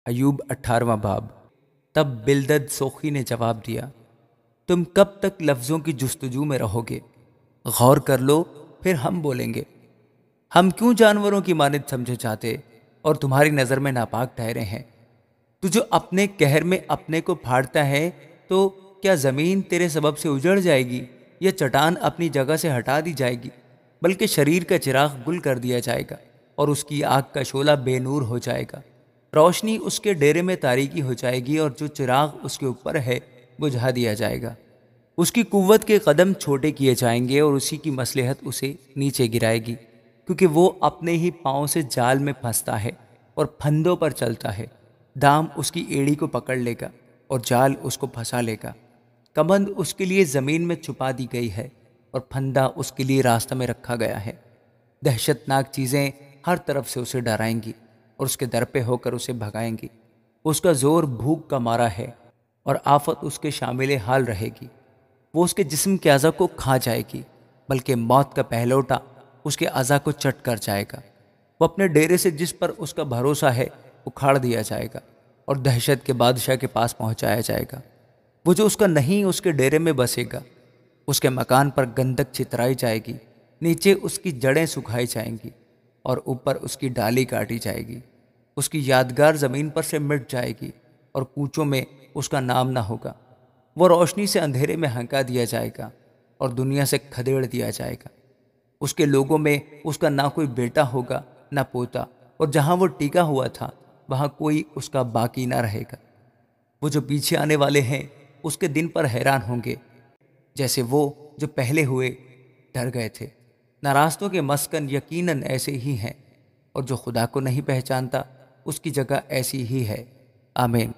ایوب 18واں باب۔ تب بلدد سوخی نے جواب دیا، تم کب تک لفظوں کی جستجو میں رہو گے؟ غور کر لو، پھر ہم بولیں گے۔ ہم کیوں جانوروں کی مانند سمجھے جاتے اور تمہاری نظر میں ناپاک ٹھہرے ہیں؟ تو جو اپنے قہر میں اپنے کو پھاڑتا ہے، تو کیا زمین تیرے سبب سے اجڑ جائے گی یا چٹان اپنی جگہ سے ہٹا دی جائے گی؟ بلکہ شریر کا چراغ گل کر دیا جائے گا اور اس کی آگ کا شعلہ بے نور ہو جائے گا۔ روشنی اس کے ڈیرے میں تاریکی ہو جائے گی اور جو چراغ اس کے اوپر ہے بجھا دیا جائے گا۔ اس کی قوت کے قدم چھوٹے کیے جائیں گے اور اسی کی مصلحت اسے نیچے گرائے گی، کیونکہ وہ اپنے ہی پاؤں سے جال میں پھنستا ہے اور پھندوں پر چلتا ہے۔ دام اس کی ایڑی کو پکڑ لے گا اور جال اس کو پھنسا لے گا۔ کمند اس کے لیے زمین میں چھپا دی گئی ہے اور پھندا اس کے لیے راستہ میں رکھا گیا ہے۔ دہشت ناک چیزیں ہر طرف سے اسے ڈرائیں گی اور اس کے در پہ ہو کر اسے بھگائیں گی۔ اس کا زور بھوک کا مارا ہے اور آفت اس کے شامل حال رہے گی۔ وہ اس کے جسم کے اعضا کو کھا جائے گی، بلکہ موت کا پہلوٹا اس کے اعضا کو چٹ کر جائے گا۔ وہ اپنے ڈیرے سے جس پر اس کا بھروسہ ہے اکھاڑ دیا جائے گا اور دہشت کے بادشاہ کے پاس پہنچایا جائے گا۔ وہ جو اس کا نہیں اس کے ڈیرے میں بسے گا۔ اس کے مکان پر گندک چترائی جائے گی، نیچے اس کی جڑیں سکھائی جائیں گی اور اوپر اس کی ڈالی کاٹی جائے گی۔ اس کی یادگار زمین پر سے مٹ جائے گی اور کوچوں میں اس کا نام نہ ہوگا۔ وہ روشنی سے اندھیرے میں ہنکا دیا جائے گا اور دنیا سے کھدیڑ دیا جائے گا۔ اس کے لوگوں میں اس کا نہ کوئی بیٹا ہوگا نہ پوتا، اور جہاں وہ ٹکا ہوا تھا وہاں کوئی اس کا باقی نہ رہے گا۔ وہ جو پیچھے آنے والے ہیں اس کے دن پر حیران ہوں گے، جیسے وہ جو پہلے ہوئے ڈر گئے تھے۔ ناراستوں کے مسکن یقیناً ایسے ہی ہیں، اور جو خدا کو نہیں پہچانتا اس کی جگہ ایسی ہی ہے۔ آمین۔